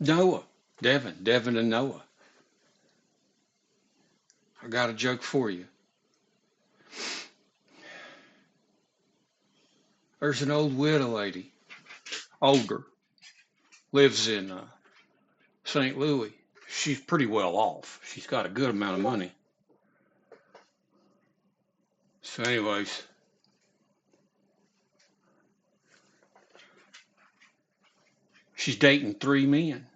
Noah, Devin and Noah. I got a joke for you. There's an old widow lady, older, lives in St. Louis. She's pretty well off. She's got a good amount of money. So, anyways, she's dating three men,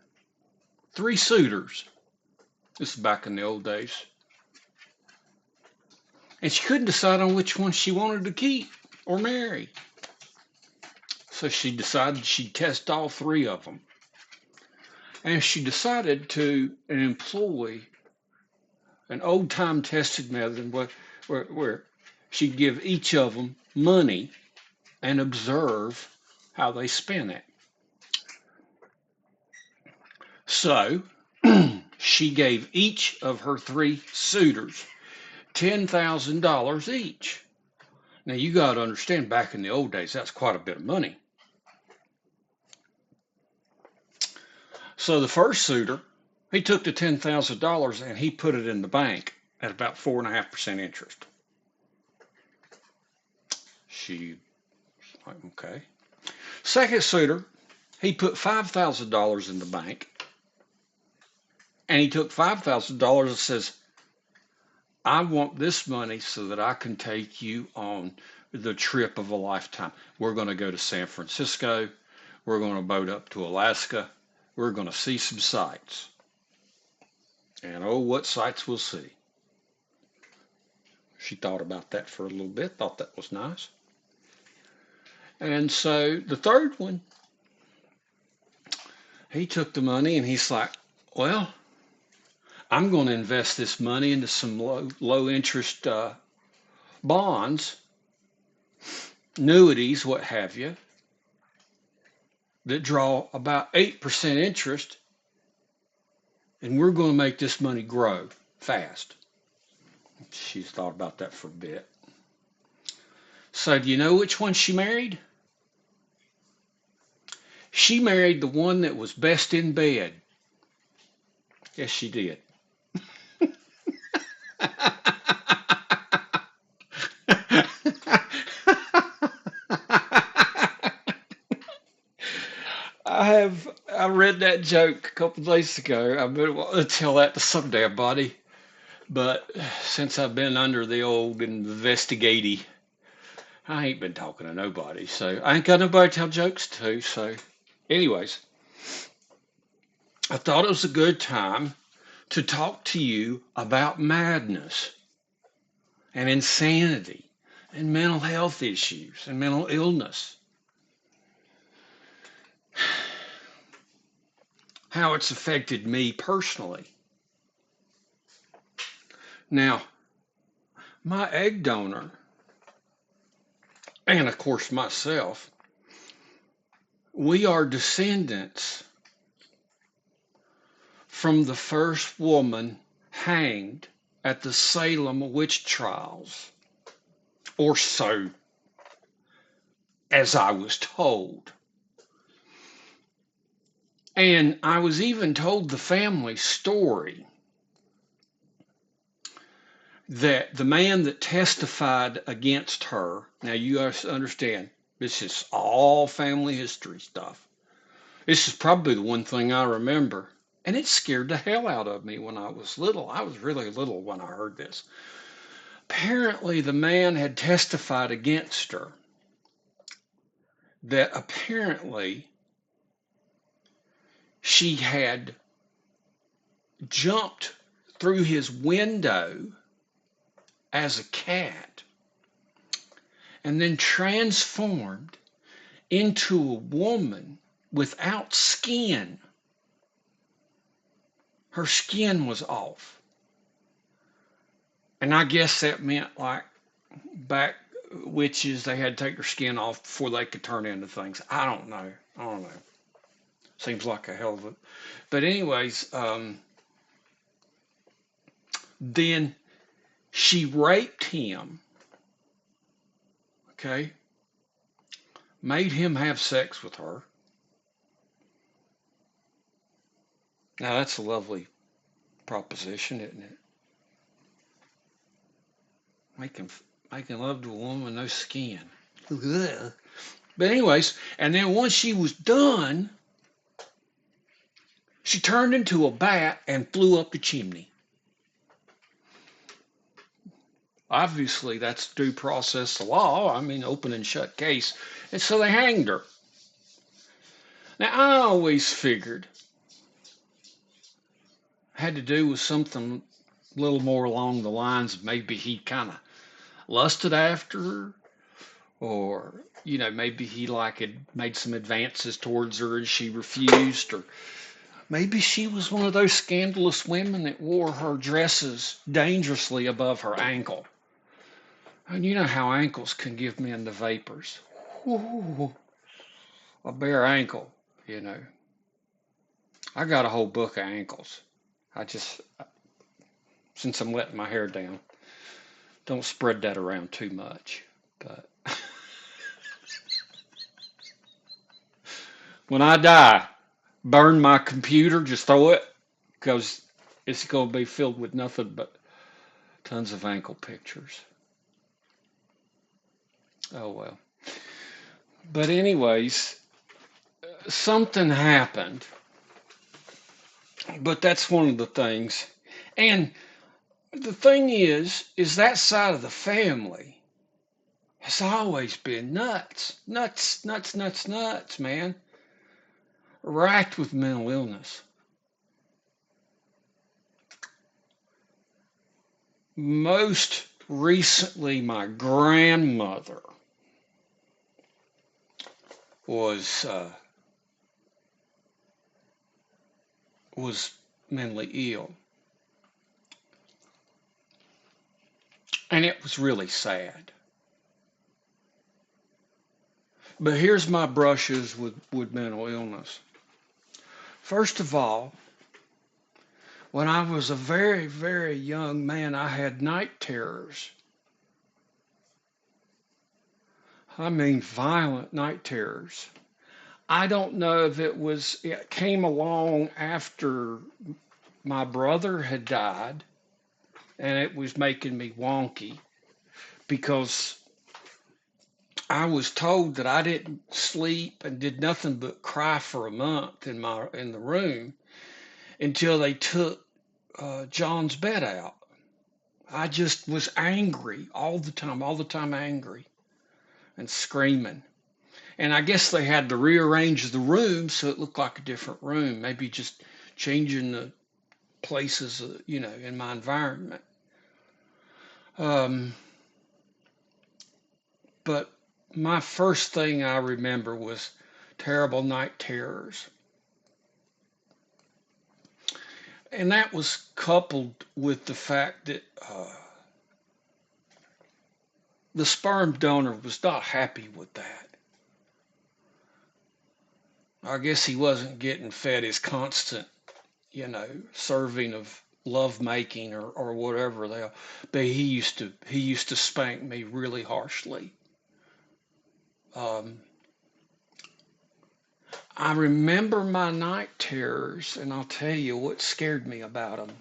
three suitors. This is back in the old days. And she couldn't decide on which one she wanted to keep or marry. So she decided she'd test all three of them. And she decided to employ an old time tested method where she'd give each of them money and observe how they spent it. So she gave each of her three suitors $10,000 each. Now you got to understand, back in the old days, that's quite a bit of money. So the first suitor, he took the $10,000 and he put it in the bank at about 4.5% interest. She, okay. Second suitor, he put $5,000 in the bank and he took $5,000 and says, I want this money so that I can take you on the trip of a lifetime. We're going to go to San Francisco. We're going to boat up to Alaska. We're going to see some sights. And oh, what sights we'll see. She thought about that for a little bit, thought that was nice. And so the third one, he took the money and he's like, well, I'm going to invest this money into some low interest bonds, annuities, what have you, that draw about 8% interest, and we're going to make this money grow fast. She's thought about that for a bit. So do you know which one she married? She married the one that was best in bed. Yes, she did. I read that joke a couple of days ago. I've been wanting to tell that to some damn body, but since I've been under the old investigatey, I ain't been talking to nobody. So I ain't got nobody to tell jokes to. So, anyways, I thought it was a good time to talk to you about madness and insanity and mental health issues and mental illness. How it's affected me personally. Now, my egg donor, and of course myself, we are descendants from the first woman hanged at the Salem witch trials, or so as I was told. And I was even told the family story that the man that testified against her, now you guys understand, this is all family history stuff. This is probably the one thing I remember. And it scared the hell out of me when I was little. I was really little when I heard this. Apparently, the man had testified against her that apparently she had jumped through his window as a cat and then transformed into a woman without skin. Her skin was off. And I guess that meant like back witches, they had to take their skin off before they could turn into things. I don't know. Seems like a hell of a. But anyways, then she raped him. Okay, made him have sex with her, Now that's a lovely proposition, isn't it? Making making love to a woman with no skin. Ugh. But anyways, and then once she was done, she turned into a bat and flew up the chimney. Obviously, that's due process of law. I mean, open and shut case. And so they hanged her. Now, I always figured it had to do with something a little more along the lines of maybe he kind of lusted after her, or, maybe he like had made some advances towards her and she refused, or maybe she was one of those scandalous women that wore her dresses dangerously above her ankle. And you know how ankles can give men the vapors. Ooh, a bare ankle, you know. I got a whole book of ankles. I just, since I'm letting my hair down, don't spread that around too much. But when I die, burn my computer, just throw it, because it's going to be filled with nothing but tons of ankle pictures. Oh well. But anyways, something happened. But that's one of the things. And the thing is that side of the family has always been nuts. Nuts, nuts, nuts, nuts, man. Racked with mental illness. Most recently, my grandmother was was mentally ill, and it was really sad. But here's my brushes with mental illness. First of all, when I was a very, very young man, I had night terrors. I mean, violent night terrors. I don't know if it came along after my brother had died and it was making me wonky because I was told that I didn't sleep and did nothing but cry for a month in the room until they took John's bed out. I just was angry all the time angry and screaming. And I guess they had to rearrange the room so it looked like a different room, maybe just changing the places, in my environment. Um, but my first thing I remember was terrible night terrors. And that was coupled with the fact that the sperm donor was not happy with that. I guess he wasn't getting fed his constant, serving of love making or whatever they are. But he used to spank me really harshly. Um, I remember my night terrors, and I'll tell you what scared me about them.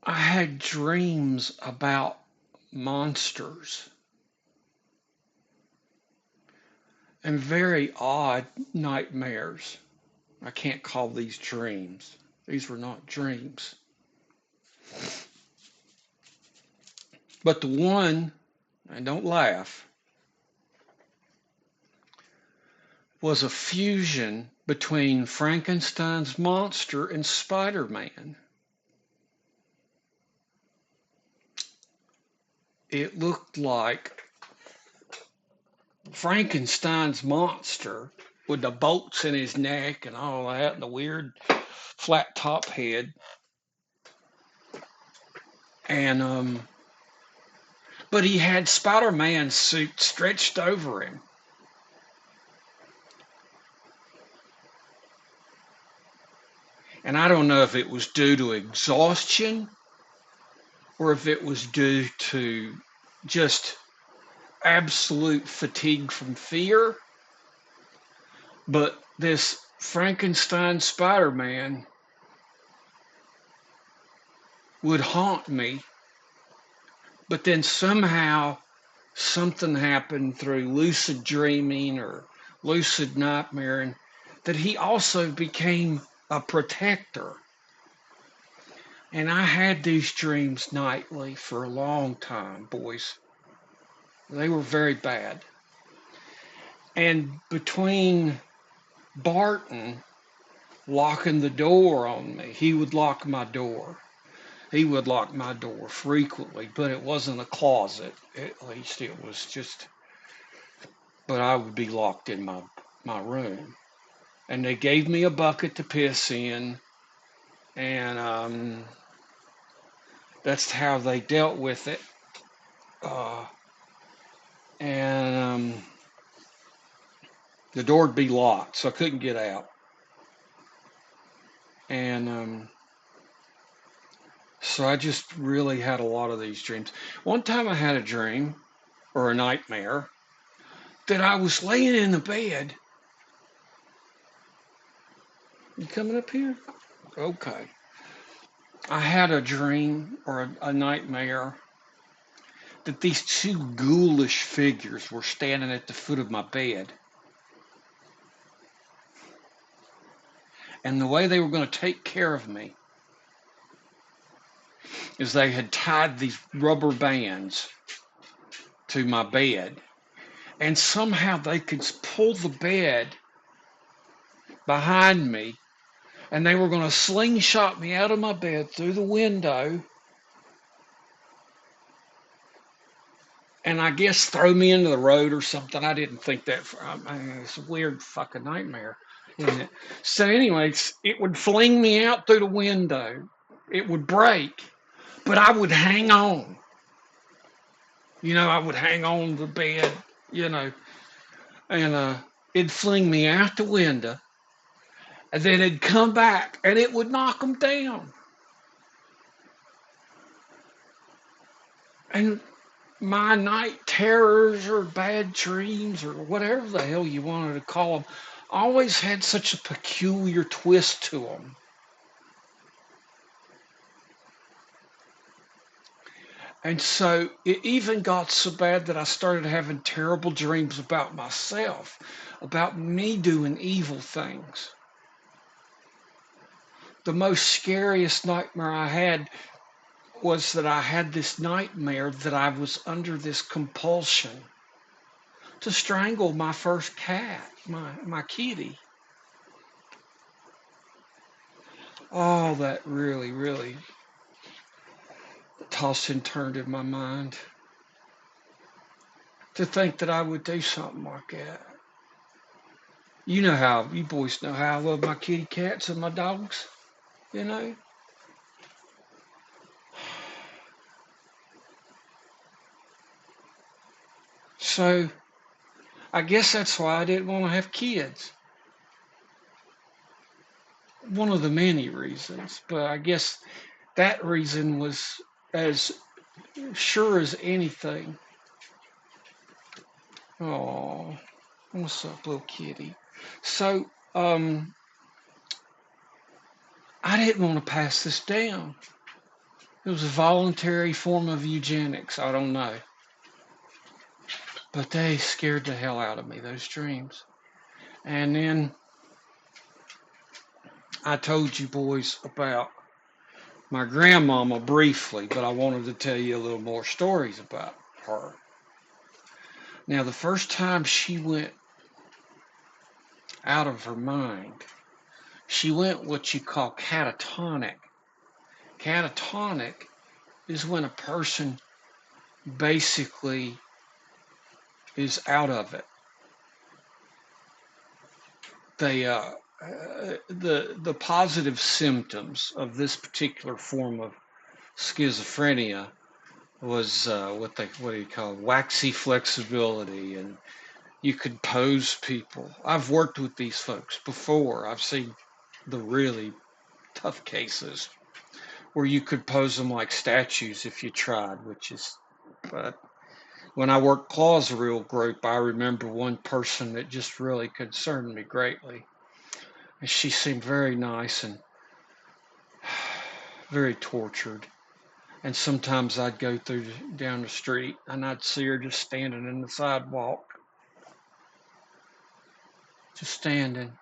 I had dreams about monsters and very odd nightmares. I can't call these dreams. These were not dreams. But the one, and don't laugh, was a fusion between Frankenstein's monster and Spider-Man. It looked like Frankenstein's monster with the bolts in his neck and all that, and the weird flat top head. And but he had Spider-Man suit stretched over him. And I don't know if it was due to exhaustion or if it was due to just absolute fatigue from fear. But this Frankenstein Spider-Man would haunt me, but then somehow something happened through lucid dreaming or lucid nightmaring that he also became a protector. And I had these dreams nightly for a long time, boys. They were very bad. And between Barton locking the door on me, he would lock my door. He would lock my door frequently, but it wasn't a closet. At least it was just, but I would be locked in my room. And they gave me a bucket to piss in, and that's how they dealt with it. Uh, and the door would be locked, so I couldn't get out. And so I just really had a lot of these dreams. One time I had a dream or a nightmare that I was laying in the bed. You coming up here? Okay. I had a dream or a nightmare that these two ghoulish figures were standing at the foot of my bed. And the way they were going to take care of me is they had tied these rubber bands to my bed. And somehow they could pull the bed behind me, and they were going to slingshot me out of my bed through the window, and I guess throw me into the road or something. I didn't think that. I mean, it's a weird fucking nightmare, isn't it? So, anyways, it would fling me out through the window. It would break, but I would hang on. I would hang on to the bed, you know, and it'd fling me out the window, and then it'd come back, and it would knock them down. And my night terrors or bad dreams or whatever the hell you wanted to call them always had such a peculiar twist to them. And so it even got so bad that I started having terrible dreams about myself, about me doing evil things. The most scariest nightmare I had was that I had this nightmare that I was under this compulsion to strangle my first cat, my kitty. Oh, that really, really tossed and turned in my mind. To think that I would do something like that. You boys know how I love my kitty cats and my dogs, you know? So I guess that's why I didn't want to have kids. One of the many reasons, but I guess that reason was as sure as anything. Oh, what's up, little kitty? So, I didn't want to pass this down. It was a voluntary form of eugenics. I don't know. But they scared the hell out of me, those dreams. And then I told you boys about my grandmama briefly, but I wanted to tell you a little more stories about her. Now, the first time she went out of her mind, she went what you call catatonic. Catatonic is when a person basically is out of it. They the positive symptoms of this particular form of schizophrenia was what do you call it? Waxy flexibility, and you could pose people. I've worked with these folks before. I've seen the really tough cases where you could pose them like statues if you tried, which is, but when I worked Clawsville group, I remember one person that just really concerned me greatly. And she seemed very nice and very tortured. And sometimes I'd go down the street and I'd see her just standing in the sidewalk, just standing.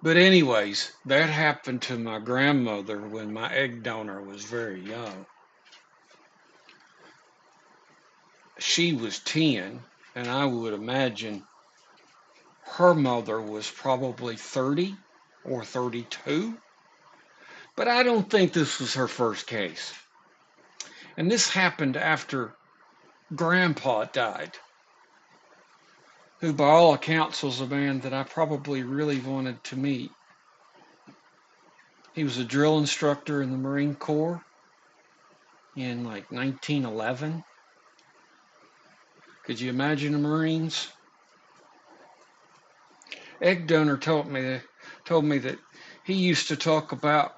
But anyways, that happened to my grandmother when my egg donor was very young. She was 10, and I would imagine her mother was probably 30 or 32. But I don't think this was her first case. And this happened after Grandpa died, who by all accounts was a man that I probably really wanted to meet. He was a drill instructor in the Marine Corps in like 1911. Could you imagine the Marines? Egg donor told me that he used to talk about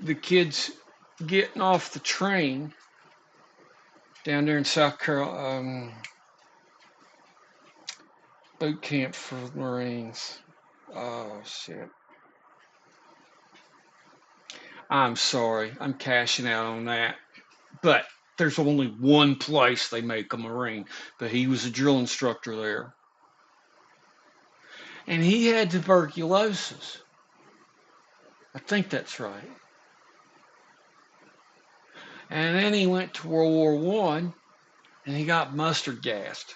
the kids getting off the train down there in South Carolina, boot camp for Marines. Oh shit. I'm sorry. I'm cashing out on that. But there's only one place they make a Marine. But he was a drill instructor there. And he had tuberculosis. I think that's right. And then he went to World War One and he got mustard gassed.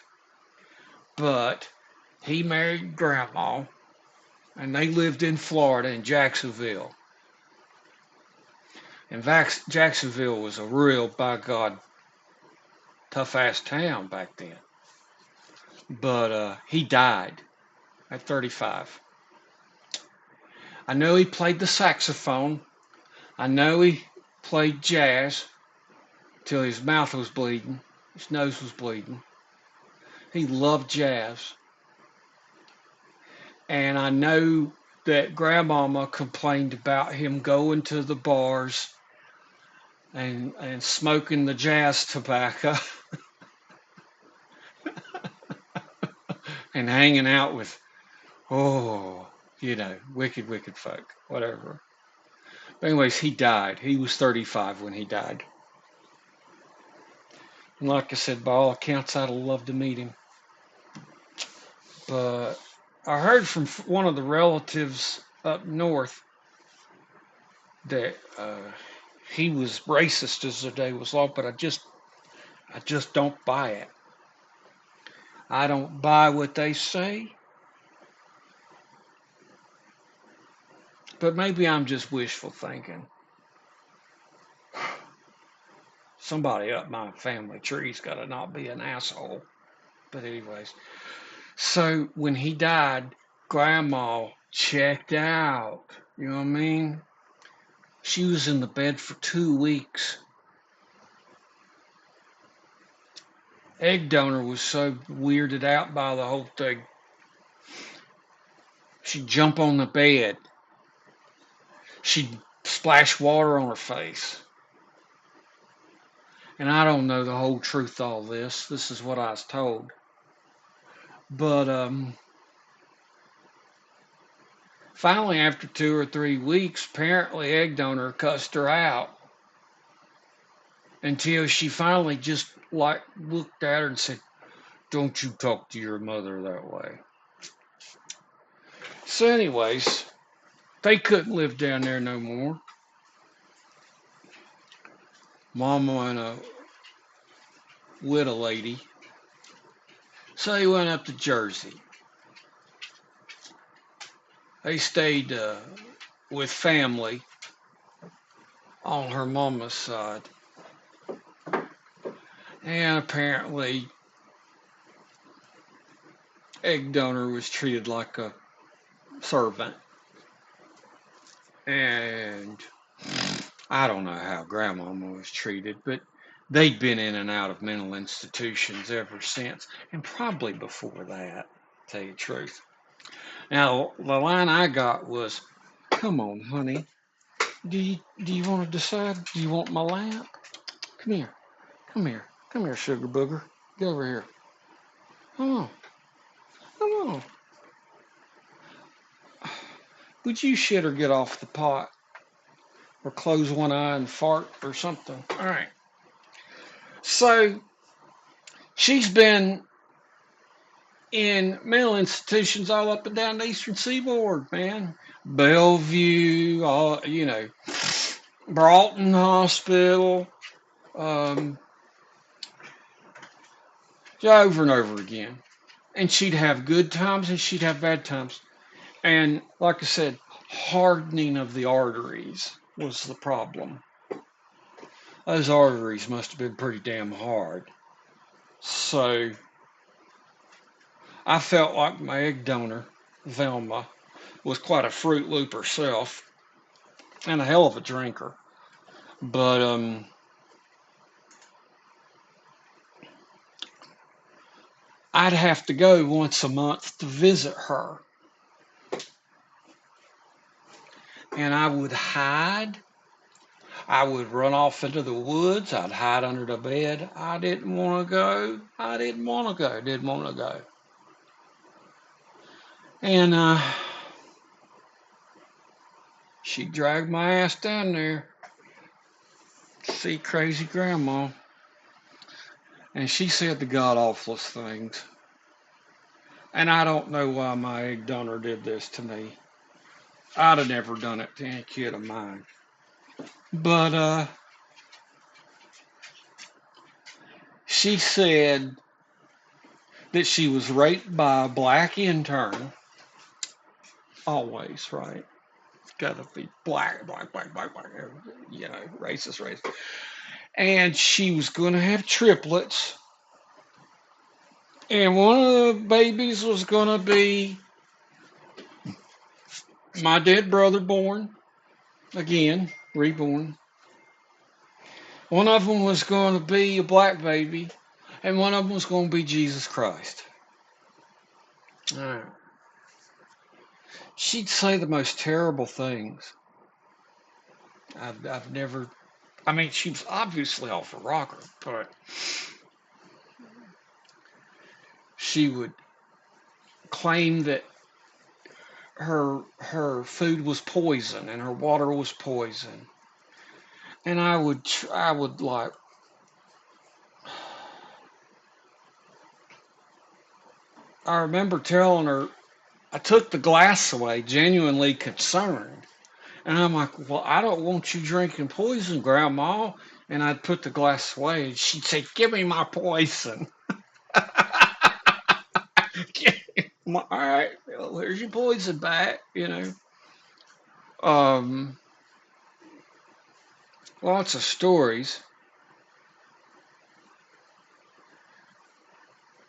But he married Grandma and they lived in Florida in Jacksonville. And Jacksonville was a real, by God, tough ass town back then. But he died at 35. I know he played the saxophone. I know he played jazz till his mouth was bleeding, his nose was bleeding. He loved jazz. And I know that Grandmama complained about him going to the bars and smoking the jazz tobacco and hanging out with, wicked, wicked folk, whatever. But anyways, he died. He was 35 when he died. And like I said, by all accounts, I'd love to meet him. But I heard from one of the relatives up north that he was racist as the day was long, but I just don't buy it. I don't buy what they say. But maybe I'm just wishful thinking. Somebody up my family tree's got to not be an asshole. But anyways, so when he died, Grandma checked out. You know what I mean? She was in the bed for 2 weeks. Egg donor was so weirded out by the whole thing. She'd jump on the bed. She'd splash water on her face. And I don't know the whole truth of all this. This is what I was told. But finally, after 2 or 3 weeks, apparently egg donor cussed her out until she finally just like looked at her and said, "Don't you talk to your mother that way." So anyways, they couldn't live down there no more. Mama and a widow lady. So they went up to Jersey. They stayed with family on her mama's side. And apparently, egg donor was treated like a servant. And I don't know how Grandmama was treated, but they'd been in and out of mental institutions ever since, and probably before that, to tell you the truth. Now, the line I got was, "Come on, honey, do you want to decide? Do you want my lamp? Come here, sugar booger, get over here. Come on." Oh, would you shit or get off the pot? Or close one eye and fart or something? All right. So she's been in mental institutions all up and down the eastern seaboard, man. Bellevue, Broughton Hospital, um, over and over again. And she'd have good times and she'd have bad times. And like I said, hardening of the arteries was the problem. Those arteries must have been pretty damn hard. So I felt like my egg donor, Velma, was quite a Fruit Loop herself and a hell of a drinker. But I'd have to go once a month to visit her. And I would hide. I would run off into the woods. I'd hide under the bed. I didn't want to go. I didn't want to go. Didn't want to go. And she dragged my ass down there to see crazy grandma. And she said the god awfulest things. And I don't know why my egg donor did this to me. I'd have never done it to any kid of mine. But she said that she was raped by a black intern. Always, right? Gotta be black, black, black, black, black, racist, racist. And she was gonna have triplets. And one of the babies was gonna be my dead brother born again, reborn. One of them was going to be a black baby, and one of them was going to be Jesus Christ. All right. She'd say the most terrible things. I've never. I mean, she was obviously off a rocker, but she would claim that her food was poison and her water was poison, and I would like. I remember telling her I took the glass away, genuinely concerned. And I'm like, well, I don't want you drinking poison, Grandma. And I'd put the glass away, and she'd say, give me my poison. All right, well, here's your poison back. Um, Lots of stories.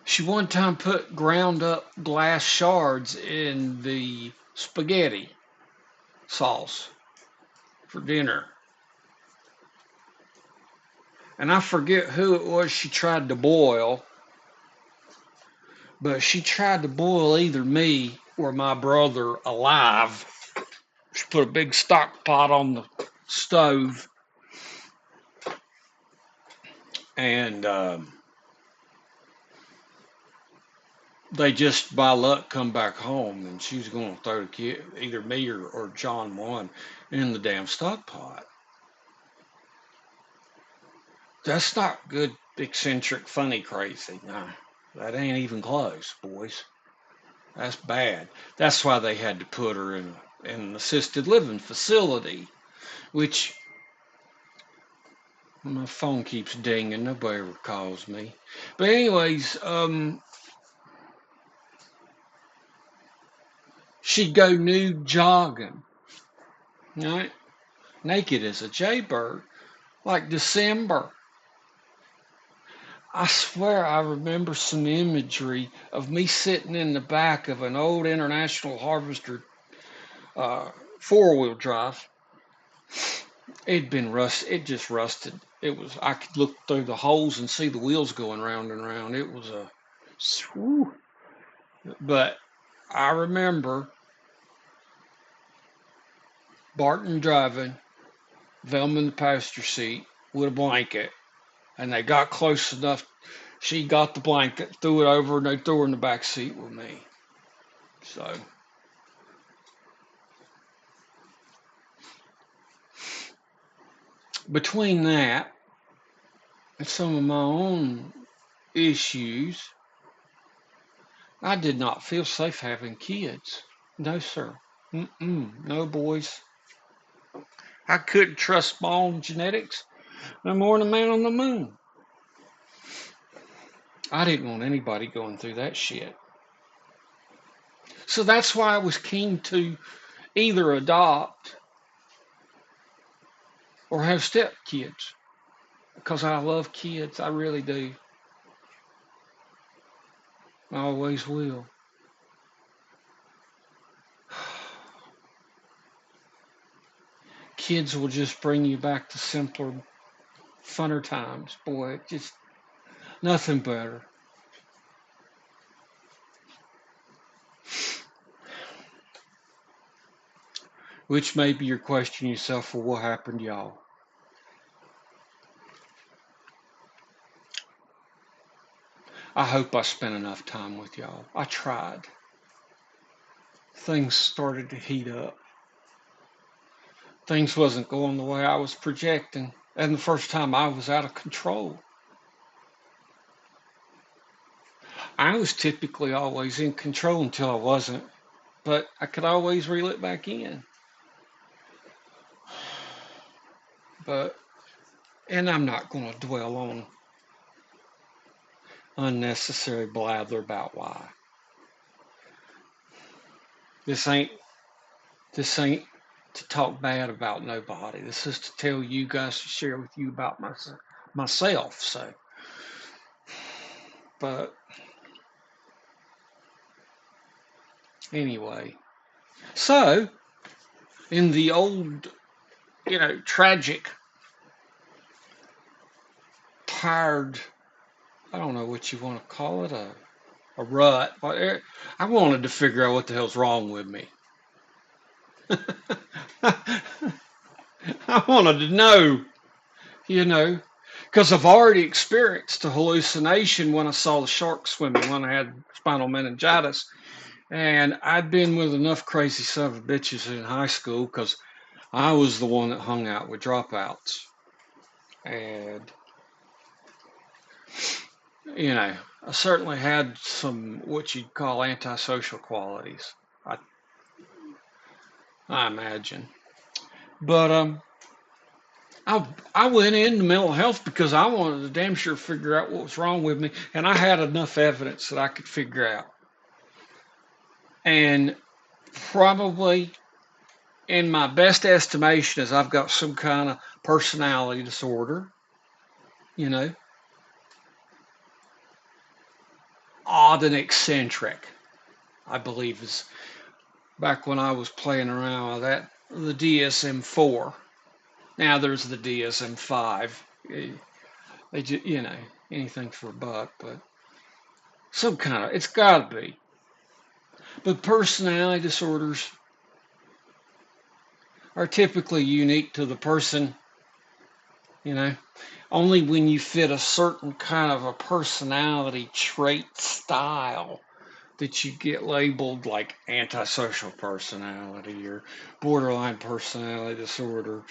She one time put ground up glass shards in the spaghetti sauce for dinner. And I forget who it was she tried to boil, but she tried to boil either me or my brother alive. She put a big stock pot on the stove, and they just by luck come back home, and she was going to throw the kid, either me or John one, in the damn stock pot. That's not good, eccentric, funny, crazy. No, that ain't even close, boys. That's bad. That's why they had to put her in an assisted living facility, which my phone keeps dinging. Nobody ever calls me. But anyways, she'd go nude jogging, right? Naked as a jaybird, like December. I swear I remember some imagery of me sitting in the back of an old International Harvester four-wheel drive. It'd been it just rusted. I could look through the holes and see the wheels going round and round. It was a, whew. But I remember Barton driving, Velma in the passenger seat with a blanket, and they got close enough. She got the blanket, threw it over, and they threw her in the back seat with me. So between that and some of my own issues, I did not feel safe having kids. No, sir. No, boys. I couldn't trust my own genetics no more than a man on the moon. I didn't want anybody going through that shit. So that's why I was keen to either adopt or have step kids because I love kids. I really do. I always will. Kids will just bring you back to simpler, funner times. Boy, just nothing better. Which may be your question yourself, well, what happened, y'all? I hope I spent enough time with y'all. I tried. Things started to heat up. Things wasn't going the way I was projecting. And the first time I was out of control. I was typically always in control until I wasn't, but I could always reel it back in. But, and I'm not going to dwell on unnecessary blather about why. This ain't this ain't to talk bad about nobody. This is to tell you guys to share with you about myself. So, but anyway, so in the old, tragic, tired, I don't know what you want to call it, a rut. But I wanted to figure out what the hell's wrong with me. I wanted to know, you know, because I've already experienced a hallucination when I saw the shark swimming when I had spinal meningitis. And I'd been with enough crazy son of bitches in high school because I was the one that hung out with dropouts. And, I certainly had some what you'd call antisocial qualities, I, I imagine. But I went into mental health because I wanted to damn sure figure out what was wrong with me, and I had enough evidence that I could figure out. And probably in my best estimation is I've got some kind of personality disorder, you know, odd and eccentric, I believe is back when I was playing around with that, the DSM-4. Now there's the DSM-5. They just, anything for a buck, but some kind of, it's got to be. But personality disorders are typically unique to the person, you know. Only when you fit a certain kind of a personality trait style that you get labeled like antisocial personality or borderline personality disorder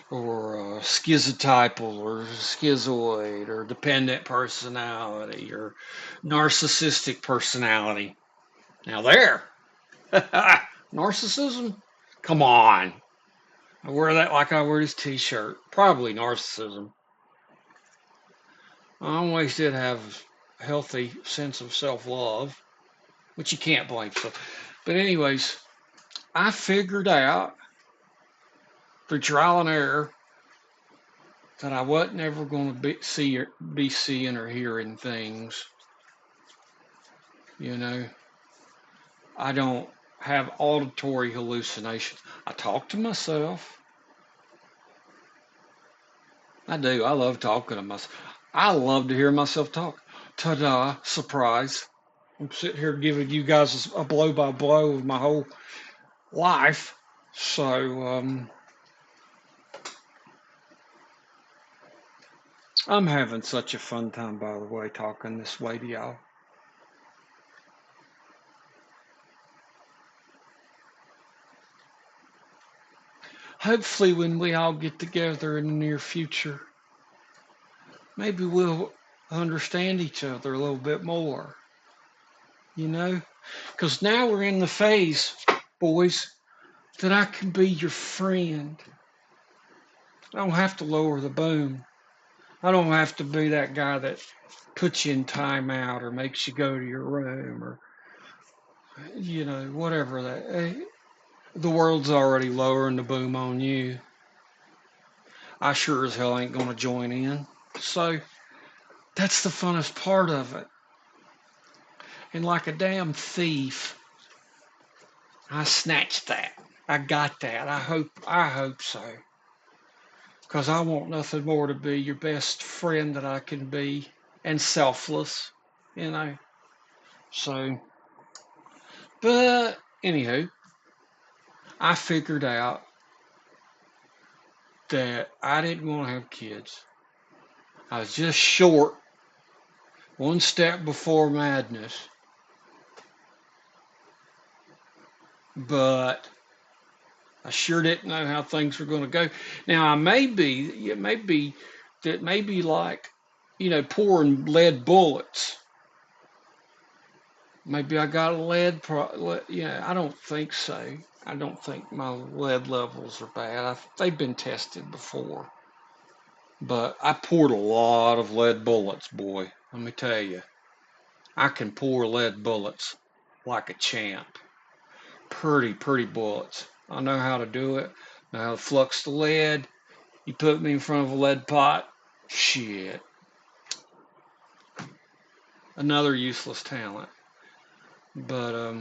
or schizotypal or schizoid or dependent personality or narcissistic personality. Now there, narcissism? Come on. I wear that like I wear this t-shirt. Probably narcissism. I always did have a healthy sense of self-love, which you can't blame. So, but anyways, I figured out through trial and error that I wasn't ever going to be seeing or hearing things. You know, I don't have auditory hallucinations. I talk to myself. I do. I love talking to myself. I love to hear myself talk. Ta-da! Surprise! I'm sitting here giving you guys a blow by blow of my whole life. So I'm having such a fun time, by the way, talking this way to y'all. hopefully when we all get together in the near future, maybe we'll understand each other a little bit more, you know? Because now we're in the phase, boys, that I can be your friend. I don't have to lower the boom. I don't have to be that guy that puts you in timeout or makes you go to your room or, whatever that. The world's already lowering the boom on you. I sure as hell ain't going to join in. So that's the funnest part of it. And like a damn thief, I snatched that. I got that. I hope so. Because I want nothing more to be your best friend that I can be and selfless, you know. So, but anywho, I figured out that I didn't want to have kids. I was just short, one step before madness. But I sure didn't know how things were going to go. Now I maybe like, pouring lead bullets. Maybe I got a I don't think so. I don't think my lead levels are bad. They've been tested before. But I poured a lot of lead bullets, boy. Let me tell you. I can pour lead bullets like a champ. Pretty bullets. I know how to do it. I know how to flux the lead. You put me in front of a lead pot. Shit. Another useless talent. But,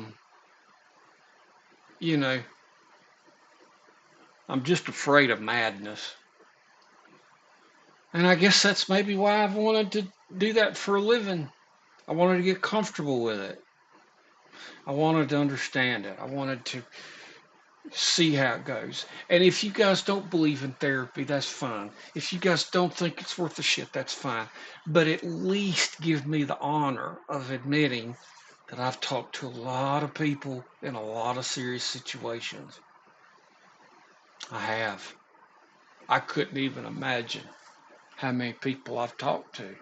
you know, I'm just afraid of madness. And I guess that's maybe why I've wanted to do that for a living. I wanted to get comfortable with it. I wanted to understand it. I wanted to see how it goes. And if you guys don't believe in therapy, that's fine. If you guys don't think it's worth the shit, that's fine. But at least give me the honor of admitting that I've talked to a lot of people in a lot of serious situations. I have. I couldn't even imagine how many people I've talked to.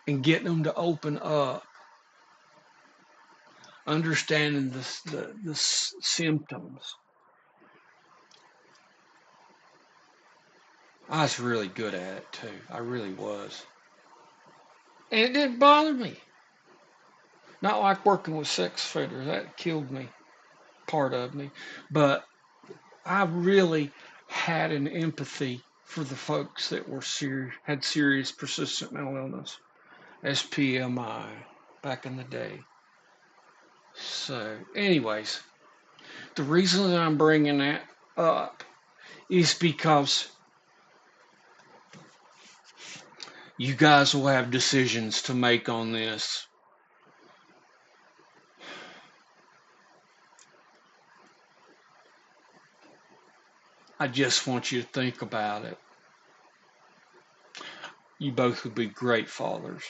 And getting them to open up, understanding the symptoms. I was really good at it too. I really was. And it didn't bother me. Not like working with sex offenders. That killed me, part of me. But I really had an empathy for the folks that had serious persistent mental illness, SPMI, back in the day. So, anyways, the reason that I'm bringing that up is because you guys will have decisions to make on this. I just want you to think about it. You both would be great fathers.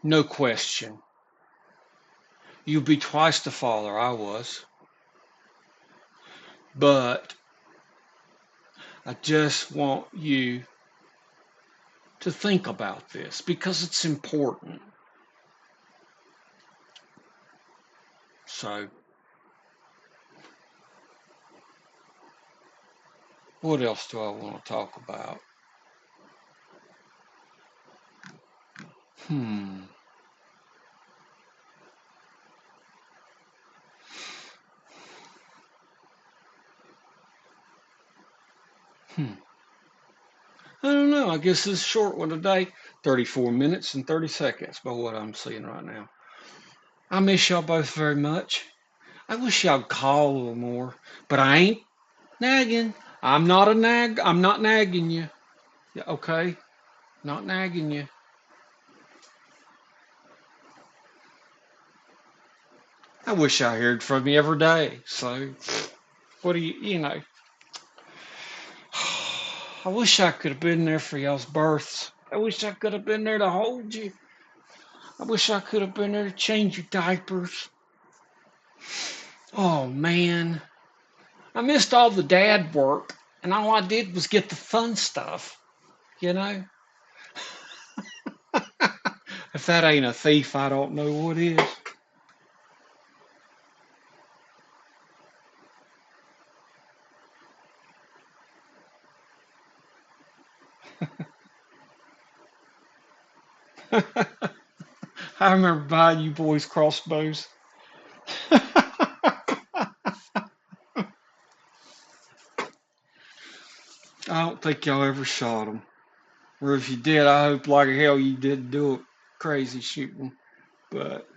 No question. You'd be twice the father I was. But I just want you to think about this because it's important. So, what else do I want to talk about? Hmm. I don't know. I guess this is a short one today. 34 minutes and 30 seconds by what I'm seeing right now. I miss y'all both very much. I wish y'all would call a little more, but I ain't nagging. I'm not a nag. I'm not nagging you. Yeah, okay? Not nagging you. I wish I heard from you every day. So, what do you. I wish I could have been there for y'all's births. I wish I could have been there to hold you. I wish I could have been there to change your diapers. Oh, man. I missed all the dad work, and all I did was get the fun stuff, you know? If that ain't a thief, I don't know what is. I remember buying you boys crossbows. I don't think y'all ever shot them. Or if you did, I hope like hell you didn't do it crazy shooting. But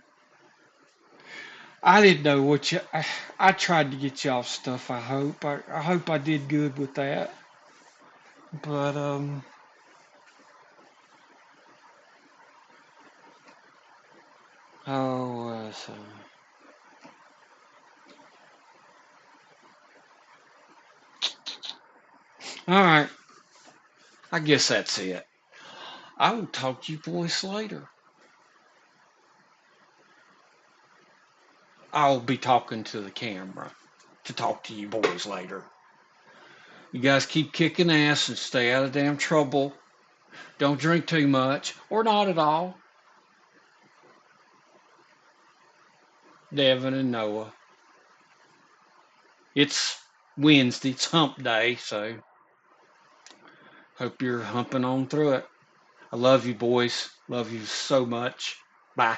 I didn't know what you. I tried to get y'all stuff. I hope I did good with that. But oh, all right. I guess that's it. I will talk to you boys later. I'll be talking to the camera to talk to you boys later. You guys keep kicking ass and stay out of damn trouble. Don't drink too much or not at all. Devin and Noah. It's Wednesday, it's hump day, so hope you're humping on through it. I love you boys. Love you so much. Bye.